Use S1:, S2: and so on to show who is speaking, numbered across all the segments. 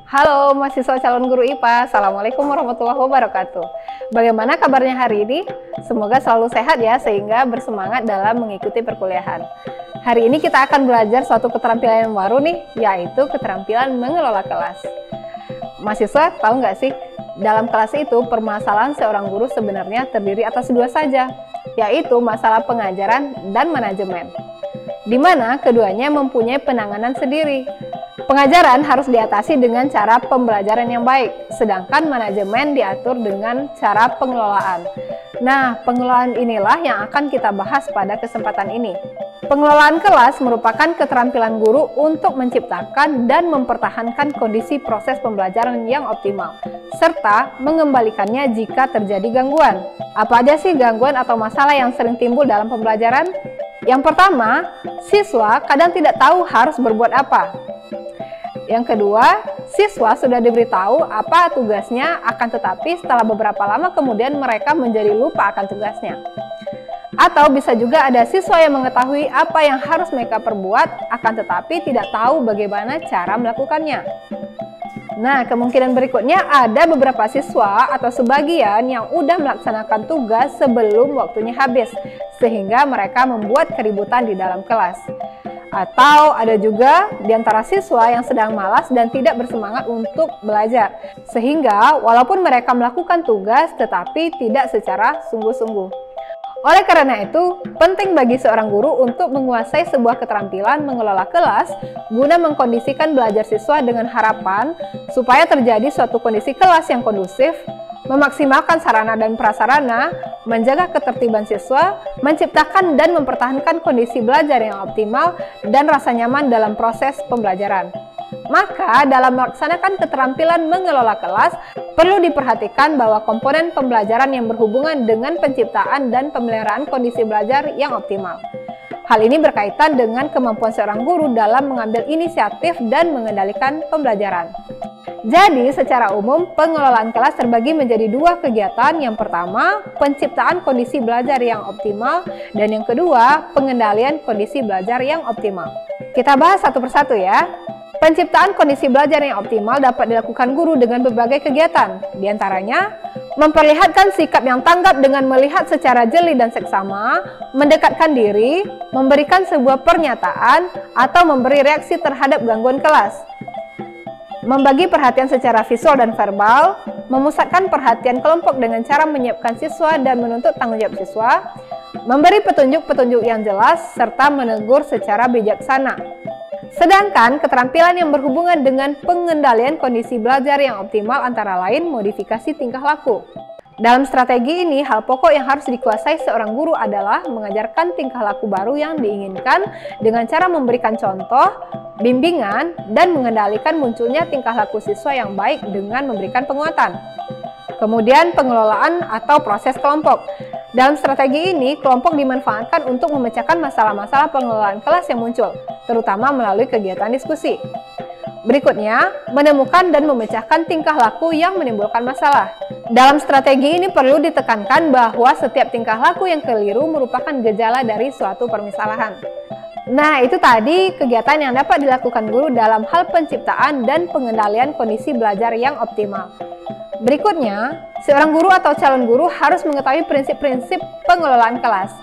S1: Halo mahasiswa calon guru IPA, Assalamualaikum warahmatullahi wabarakatuh. Bagaimana kabarnya hari ini? Semoga selalu sehat ya, sehingga bersemangat dalam mengikuti perkuliahan. Hari ini kita akan belajar suatu keterampilan yang baru nih, yaitu keterampilan mengelola kelas. Mahasiswa tahu nggak sih, dalam kelas itu permasalahan seorang guru sebenarnya terdiri atas dua saja, yaitu masalah pengajaran dan manajemen, di mana keduanya mempunyai penanganan sendiri. Pengajaran harus diatasi dengan cara pembelajaran yang baik, sedangkan manajemen diatur dengan cara pengelolaan. Nah, pengelolaan inilah yang akan kita bahas pada kesempatan ini. Pengelolaan kelas merupakan keterampilan guru untuk menciptakan dan mempertahankan kondisi proses pembelajaran yang optimal, serta mengembalikannya jika terjadi gangguan. Apa aja sih gangguan atau masalah yang sering timbul dalam pembelajaran? Yang pertama, siswa kadang tidak tahu harus berbuat apa. Yang kedua, siswa sudah diberitahu apa tugasnya, akan tetapi setelah beberapa lama kemudian mereka menjadi lupa akan tugasnya. Atau bisa juga ada siswa yang mengetahui apa yang harus mereka perbuat, akan tetapi tidak tahu bagaimana cara melakukannya. Nah, kemungkinan berikutnya ada beberapa siswa atau sebagian yang udah melaksanakan tugas sebelum waktunya habis, sehingga mereka membuat keributan di dalam kelas. Atau ada juga di antara siswa yang sedang malas dan tidak bersemangat untuk belajar, sehingga walaupun mereka melakukan tugas tetapi tidak secara sungguh-sungguh. Oleh karena itu, penting bagi seorang guru untuk menguasai sebuah keterampilan mengelola kelas guna mengkondisikan belajar siswa dengan harapan supaya terjadi suatu kondisi kelas yang kondusif, memaksimalkan sarana dan prasarana, menjaga ketertiban siswa, menciptakan dan mempertahankan kondisi belajar yang optimal, dan rasa nyaman dalam proses pembelajaran. Maka, dalam melaksanakan keterampilan mengelola kelas, perlu diperhatikan bahwa komponen pembelajaran yang berhubungan dengan penciptaan dan pemeliharaan kondisi belajar yang optimal. Hal ini berkaitan dengan kemampuan seorang guru dalam mengambil inisiatif dan mengendalikan pembelajaran. Jadi, secara umum, pengelolaan kelas terbagi menjadi dua kegiatan. Yang pertama, penciptaan kondisi belajar yang optimal, dan yang kedua, pengendalian kondisi belajar yang optimal. Kita bahas satu persatu ya. Penciptaan kondisi belajar yang optimal dapat dilakukan guru dengan berbagai kegiatan. Di antaranya, memperlihatkan sikap yang tanggap dengan melihat secara jeli dan seksama, mendekatkan diri, memberikan sebuah pernyataan, atau memberi reaksi terhadap gangguan kelas. Membagi perhatian secara visual dan verbal, memusatkan perhatian kelompok dengan cara menyiapkan siswa dan menuntut tanggung jawab siswa, memberi petunjuk-petunjuk yang jelas, serta menegur secara bijaksana. Sedangkan keterampilan yang berhubungan dengan pengendalian kondisi belajar yang optimal antara lain modifikasi tingkah laku. Dalam strategi ini, hal pokok yang harus dikuasai seorang guru adalah mengajarkan tingkah laku baru yang diinginkan dengan cara memberikan contoh, bimbingan, dan mengendalikan munculnya tingkah laku siswa yang baik dengan memberikan penguatan. Kemudian pengelolaan atau proses kelompok. Dalam strategi ini, kelompok dimanfaatkan untuk memecahkan masalah-masalah pengelolaan kelas yang muncul, terutama melalui kegiatan diskusi. Berikutnya, menemukan dan memecahkan tingkah laku yang menimbulkan masalah. Dalam strategi ini perlu ditekankan bahwa setiap tingkah laku yang keliru merupakan gejala dari suatu permasalahan. Nah, itu tadi kegiatan yang dapat dilakukan guru dalam hal penciptaan dan pengendalian kondisi belajar yang optimal. Berikutnya, seorang guru atau calon guru harus mengetahui prinsip-prinsip pengelolaan kelas.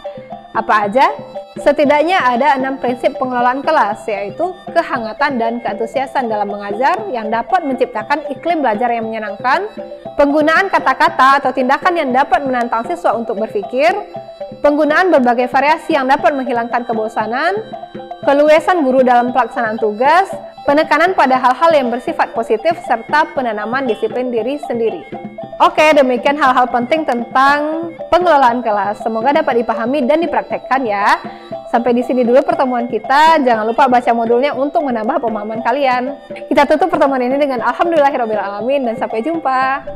S1: Apa aja? Setidaknya ada 6 prinsip pengelolaan kelas, yaitu kehangatan dan keantusiasan dalam mengajar yang dapat menciptakan iklim belajar yang menyenangkan, penggunaan kata-kata atau tindakan yang dapat menantang siswa untuk berpikir, penggunaan berbagai variasi yang dapat menghilangkan kebosanan, keluasan guru dalam pelaksanaan tugas, penekanan pada hal-hal yang bersifat positif, serta penanaman disiplin diri sendiri. Oke, demikian hal-hal penting tentang pengelolaan kelas. Semoga dapat dipahami dan dipraktekkan ya. Sampai di sini dulu pertemuan kita. Jangan lupa baca modulnya untuk menambah pemahaman kalian. Kita tutup pertemuan ini dengan alhamdulillahirobbilalamin dan sampai jumpa.